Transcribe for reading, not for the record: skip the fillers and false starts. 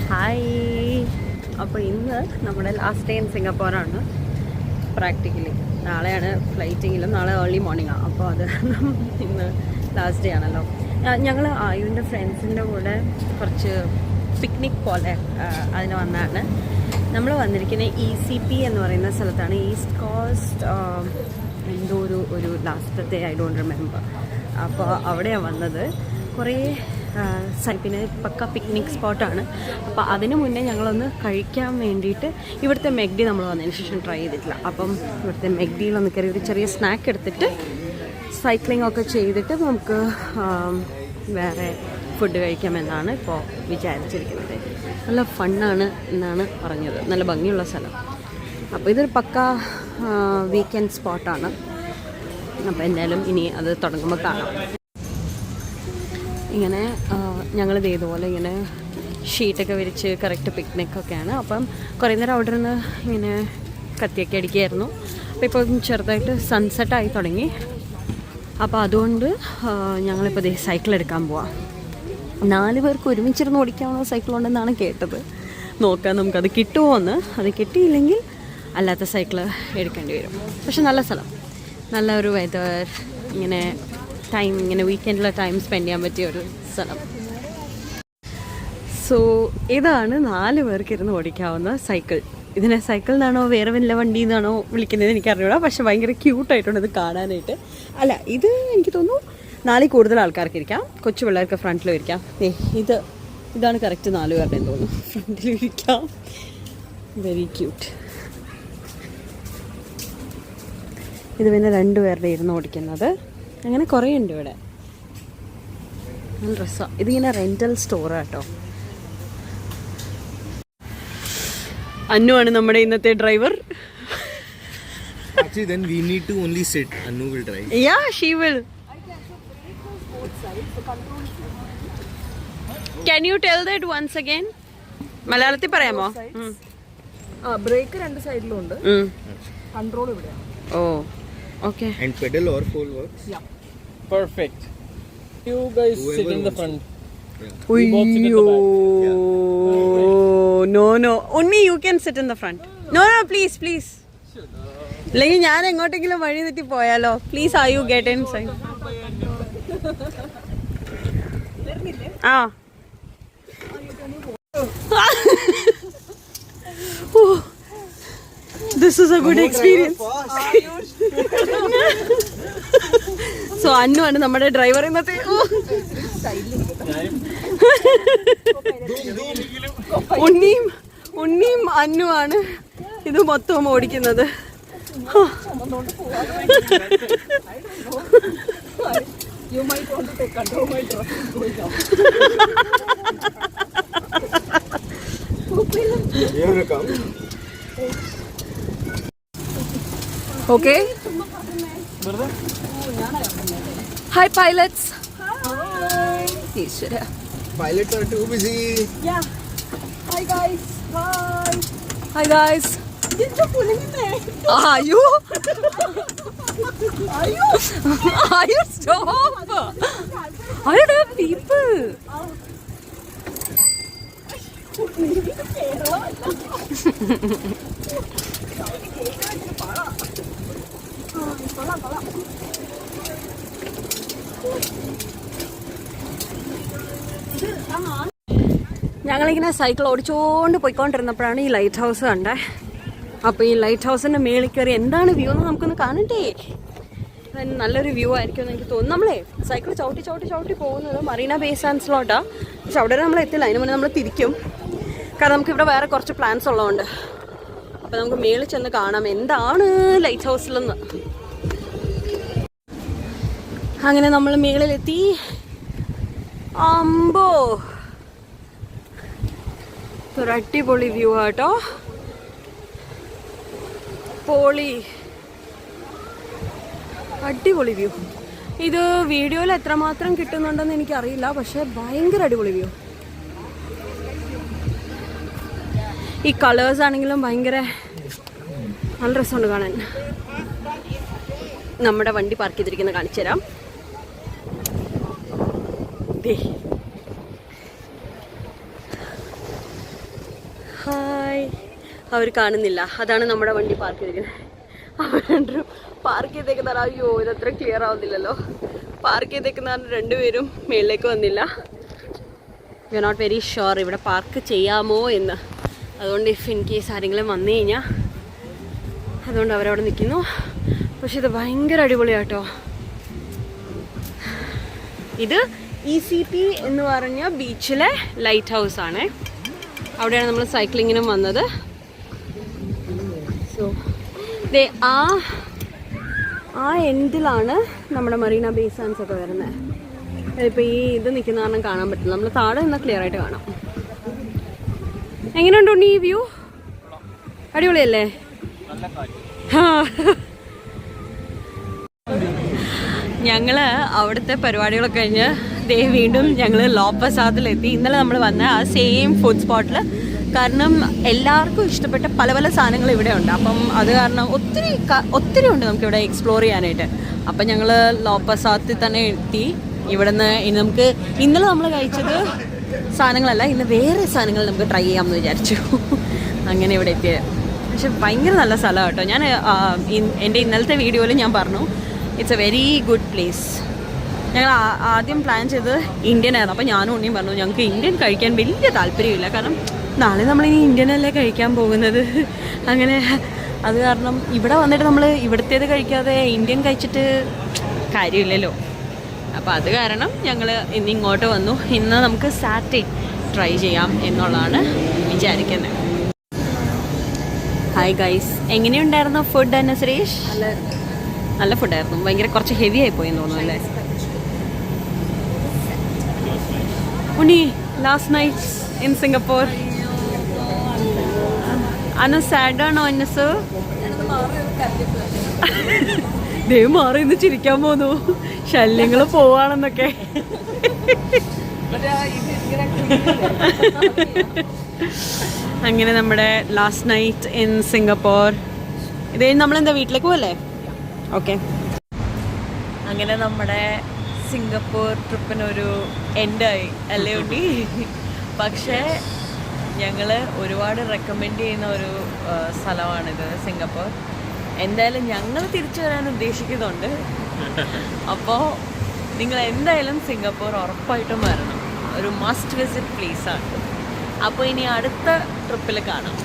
Hi. അപ്പോൾ ഇന്ന് നമ്മുടെ ലാസ്റ്റ് ഡേ ഇൻ സിംഗപ്പൂറാണ് പ്രാക്ടിക്കലി. നാളെയാണ് ഫ്ലൈറ്റിങ്ങിലും, നാളെ ഏർലി മോർണിംഗാണ്. അപ്പോൾ അത് ഇന്ന് ലാസ്റ്റ് ഡേ ആണല്ലോ. ഞങ്ങൾ ആയുവിൻ്റെ ഫ്രണ്ട്സിൻ്റെ കൂടെ കുറച്ച് പിക്നിക് പോലെ അതിന് വന്നതാണ്. നമ്മൾ വന്നിരിക്കുന്നത് ECP എന്ന് പറയുന്ന സ്ഥലത്താണ്. ഈസ്റ്റ് കോസ്റ്റ് എന്തോ ഒരു ലാസ്റ്റത്തെ ഐ ഡോണ്ട് റിമെമ്പർ. അപ്പോൾ അവിടെയാണ് വന്നത്. കുറേ പിന്നെ പക്ക പിക്നിക് സ്പോട്ടാണ്. അപ്പോൾ അതിന് മുന്നേ ഞങ്ങളൊന്ന് കഴിക്കാൻ വേണ്ടിയിട്ട് ഇവിടുത്തെ മെഗ്ഡി നമ്മൾ വന്നതിന് ശേഷം ട്രൈ ചെയ്തിട്ടില്ല. അപ്പം ഇവിടുത്തെ മെഗ്ഡിയിലൊന്ന് കയറി ഒരു ചെറിയ സ്നാക്ക് എടുത്തിട്ട് സൈക്ലിംഗ് ഒക്കെ ചെയ്തിട്ട് നമുക്ക് വേറെ ഫുഡ് കഴിക്കാമെന്നാണ് ഇപ്പോൾ വിചാരിച്ചിരിക്കുന്നത്. നല്ല ഫണ്ണാണ് എന്നാണ് പറഞ്ഞത്. നല്ല ഭംഗിയുള്ള സ്ഥലം. അപ്പോൾ ഇതൊരു പക്ക വീക്കെൻഡ് സ്പോട്ടാണ്. അപ്പോൾ എന്തായാലും ഇനി അത് തുടങ്ങുമ്പോൾ കാണാം. ഇങ്ങനെ ഞങ്ങളിത് ഇതുപോലെ ഇങ്ങനെ ഷീറ്റൊക്കെ വിരിച്ച് കറക്റ്റ് പിക്നിക്കൊക്കെയാണ്. അപ്പം കുറേ നേരം അവിടെ നിന്ന് ഇങ്ങനെ കത്തിയൊക്കെ അടിക്കുകയായിരുന്നു. അപ്പോൾ ഇപ്പോൾ ചെറുതായിട്ട് സൺസെറ്റായി തുടങ്ങി. അപ്പോൾ അതുകൊണ്ട് ഞങ്ങളിപ്പോൾ സൈക്കിൾ എടുക്കാൻ പോവാം. 4 പേർക്ക് ഒരുമിച്ചിരുന്ന് ഓടിക്കാവുന്ന സൈക്കിളുണ്ടെന്നാണ് കേട്ടത്. നോക്കാം നമുക്കത് കിട്ടുമോ എന്ന്. അത് കിട്ടിയില്ലെങ്കിൽ അല്ലാത്ത സൈക്കിൾ എടുക്കേണ്ടി വരും. പക്ഷെ നല്ല സ്ഥലം, നല്ല ഒരു വെതർ, ഇങ്ങനെ വീക്കെൻഡിലെ ടൈം സ്പെൻഡ് ചെയ്യാൻ പറ്റിയ ഒരു സ്ഥലം. സോ ഇതാണ് 4 പേർക്ക് ഇരുന്ന് ഓടിക്കാവുന്ന സൈക്കിൾ. ഇതിനെ സൈക്കിൾ എന്നാണോ വേറെ വല്ല വണ്ടി എന്നാണോ വിളിക്കുന്നത് എനിക്കറിഞ്ഞൂടാ. പക്ഷെ ഭയങ്കര ക്യൂട്ടായിട്ടുണ്ട് ഇത് കാണാനായിട്ട്. അല്ല, ഇത് എനിക്ക് തോന്നുന്നു 4 കൂടുതൽ ആൾക്കാർക്ക് ഇരിക്കാം. കൊച്ചു പിള്ളേർക്ക് ഫ്രണ്ടിലും ഇരിക്കാം. ഇതാണ് കറക്റ്റ് 4 പേരുടെ തോന്നുന്നു. ഫ്രണ്ടിലും ഇരിക്കാം. Very cute. ഇത് പിന്നെ 2 പേരുടെ ഇരുന്ന് ഓടിക്കുന്നത്. അങ്ങനെ കുറേ ഉണ്ട് ഇവിടെ. നല്ല രസമാണ്. ഇതിങ്ങനെ റെൻ്റൽ സ്റ്റോറാട്ടോ. അന്നു ആണ് നമ്മുടെ ഇന്നത്തെ driver. Actually, then we need to only sit. Anu will drive. Yeah, she will. Can you tell that once again? മലയാളത്തിൽ പറയാമോ? ബ്രേക്ക് 2 സൈഡിലും ഉണ്ട്. കൺട്രോൾ ഇവിടെയാണ്. ഓ, okay. And pedal or pole works? Yeah. Perfect. You guys Whoever sit in the wants. front. Yeah. We both sit at the back. No. Only you can sit in the front. No, please. അല്ലെങ്കിൽ ഞാൻ എങ്ങോട്ടെങ്കിലും വഴി തെറ്റി പോയാലോ. Please you get inside. ആ This is a good experience. So അന്നു ആണ് നമ്മുടെ ഡ്രൈവർ ഇന്നത്തെ. ഉണ്ണിയും അന്നു ആണ് ഇത് മൊത്തം ഓടിക്കുന്നത്. You might want to take control of my truck. You want to come? Okay. Hi pilots. Hi. ഈശ്വര. Pilots are too busy. Yeah. Hi guys. Hi. Hi guys. It's a pulling in there. Are you? Are you? Are you stop? Are there people? ഞങ്ങളിങ്ങനെ cycle ഓടിച്ചുകൊണ്ട് പോയിക്കൊണ്ടിരുന്നപ്പോഴാണ് ഈ light house കണ്ടേ. അപ്പോൾ ഈ light ഹൗസിൻ്റെ മേളിൽ കയറി എന്താണ് വ്യൂ എന്ന് നമുക്കൊന്ന് കാണണ്ടേ. നല്ലൊരു വ്യൂ ആയിരിക്കും എന്ന് എനിക്ക് തോന്നുന്നു. നമ്മളെ സൈക്കിൾ ചവിട്ടി പോകുന്നത് മറീന ബേ സാൻഡ്സിലോട്ടാണ്. പക്ഷെ അവിടെ നമ്മൾ എത്തില്ല. അതിന് മുന്നേ നമ്മൾ തിരിക്കും. കാരണം നമുക്കിവിടെ വേറെ കുറച്ച് പ്ലാൻസ് ഉള്ളതുകൊണ്ട്. അപ്പോൾ നമുക്ക് മേളിൽ ചെന്ന് കാണാം എന്താണ് ലൈറ്റ് ഹൗസിലെന്ന്. അങ്ങനെ നമ്മൾ മേളിലെത്തി. അമ്പോ, ഒരു അടിപൊളി വ്യൂ ആട്ടോ. അടിപൊളി വ്യൂ. ഇത് വീഡിയോയിൽ എത്രമാത്രം കിട്ടുന്നുണ്ടെന്ന് എനിക്കറിയില്ല. പക്ഷെ ഭയങ്കര അടിപൊളി വ്യൂ. ഈ കളേഴ്സ് ആണെങ്കിലും ഭയങ്കര നല്ല രസമുണ്ട് കാണാൻ. നമ്മുടെ വണ്ടി പാർക്ക് ചെയ്തിരിക്കുന്നത് കാണിച്ചു തരാം. ഹായ്. അവർ കാണുന്നില്ല, അതാണ് നമ്മുടെ വണ്ടി പാർക്ക് ചെയ്തിരിക്കുന്നത്. അവർ രണ്ടും പാർക്ക് ചെയ്തേക്കുന്ന അയ്യോ ഇതത്ര ക്ലിയർ ആവുന്നില്ലല്ലോ. പാർക്ക് ചെയ്തേക്കുന്ന രണ്ടുപേരും മേളിലേക്ക് വന്നില്ല. You are not very sure ഇവിടെ പാർക്ക് ചെയ്യാമോ എന്ന്. അതുകൊണ്ട് ഇഫ് ഇൻ കേസ് ആരെങ്കിലും വന്നു കഴിഞ്ഞാൽ അതുകൊണ്ട് അവരവിടെ നിൽക്കുന്നു. പക്ഷെ ഇത് ഭയങ്കര അടിപൊളിയാട്ടോ. ഇത് ECP എന്ന് പറഞ്ഞ ബീച്ചിലെ ലൈറ്റ് ഹൗസ് ആണ്. അവിടെയാണ് നമ്മൾ സൈക്ലിങ്ങിനും വന്നത്. സോ ആ എൻഡിലാണ് നമ്മുടെ മറീന ബേ സാൻഡ്സ് ഒക്കെ വരുന്നത്. ഇപ്പോൾ ഈ ഇത് നിൽക്കുന്ന കാരണം കാണാൻ പറ്റില്ല. നമ്മൾ താഴെ നിന്നാൽ ക്ലിയർ ആയിട്ട് കാണാം. എങ്ങനെയുണ്ട് ഈ വ്യൂ? അടിപൊളിയല്ലേ? ഞങ്ങൾ അവിടുത്തെ പരിപാടികളൊക്കെ കഴിഞ്ഞ് വീണ്ടും ഞങ്ങൾ ലോപ്പസാദിലെത്തി. ഇന്നലെ നമ്മൾ വന്ന ആ സെയിം ഫുഡ് സ്പോട്ടിൽ. കാരണം എല്ലാവർക്കും ഇഷ്ടപ്പെട്ട പല പല സാധനങ്ങൾ ഇവിടെ ഉണ്ട്. അപ്പം അത് കാരണം ഒത്തിരി ഉണ്ട് നമുക്കിവിടെ എക്സ്പ്ലോർ ചെയ്യാനായിട്ട്. അപ്പം ഞങ്ങൾ ലോപ്പസാദിൽ തന്നെ എത്തി. ഇവിടെ നിന്ന് ഇനി നമുക്ക് ഇന്നലെ നമ്മൾ കഴിച്ചത് സാധനങ്ങളല്ല, ഇന്ന് വേറെ സാധനങ്ങൾ നമുക്ക് ട്രൈ ചെയ്യാമെന്ന് വിചാരിച്ചു. അങ്ങനെ ഇവിടെ എത്തിയത്. പക്ഷെ ഭയങ്കര നല്ല സ്ഥലമാണ് കേട്ടോ. ഞാൻ എൻ്റെ ഇന്നലത്തെ വീഡിയോയിൽ ഞാൻ പറഞ്ഞു it's A very good place. ഞങ്ങൾ ആദ്യം പ്ലാൻ ചെയ്തത് ഇന്ത്യൻ ആയിരുന്നു. അപ്പോൾ ഞാനും ഉണ്ണിയും പറഞ്ഞു ഞങ്ങൾക്ക് ഇന്ത്യൻ കഴിക്കാൻ വലിയ താല്പര്യമില്ല. കാരണം നാളെ നമ്മളിനി ഇന്ത്യനല്ലേ കഴിക്കാൻ പോകുന്നത്. അങ്ങനെ അത് കാരണം ഇവിടെ വന്നിട്ട് നമ്മൾ ഇവിടുത്തേത് കഴിക്കാതെ ഇന്ത്യൻ കഴിച്ചിട്ട് കാര്യമില്ലല്ലോ. അപ്പോൾ അത് കാരണം ഞങ്ങൾ ഇന്ന് ഇങ്ങോട്ട് വന്നു. ഇന്ന് നമുക്ക് സാറ്റേ ട്രൈ ചെയ്യാം എന്നുള്ളതാണ് വിചാരിക്കുന്നത്. ഹായ് ഗൈസ്, എങ്ങനെയുണ്ടായിരുന്നു ഫുഡ് അന്ന സുരേഷ്? നല്ല ഫുഡായിരുന്നു. ഭയങ്കര കുറച്ച് ഹെവി ആയി പോയെന്ന് തോന്നുന്നു അല്ലേ Unni? Last night in Singapore. Anu സാഡാണോ അന്നസ്? ദൈവം മാറി ഇന്ന് ചിരിക്കാൻ പോന്നു. ശല്യങ്ങൾ പോവാണെന്നൊക്കെ. അങ്ങനെ നമ്മുടെ ലാസ്റ്റ് നൈറ്റ് ഇൻ സിംഗപ്പൂർ. ഇത് നമ്മളെന്താ വീട്ടിലേക്ക് പോവല്ലേ? ഓക്കെ. അങ്ങനെ നമ്മുടെ സിംഗപ്പൂർ ട്രിപ്പിനൊരു എൻഡായി അല്ലേ ഉണ്ണി? പക്ഷേ ഞങ്ങൾ ഒരുപാട് റെക്കമെൻഡ് ചെയ്യുന്ന ഒരു സ്ഥലമാണിത് സിംഗപ്പൂർ. എന്തായാലും ഞങ്ങൾ തിരിച്ചു വരാൻ ഉദ്ദേശിക്കുന്നുണ്ട്. അപ്പോൾ നിങ്ങൾ എന്തായാലും സിംഗപ്പൂർ ഉറപ്പായിട്ടും വരണം. ഒരു മസ്റ്റ് വിസിറ്റ് പ്ലേസാണ്. അപ്പോൾ ഇനി അടുത്ത ട്രിപ്പിൽ കാണാം.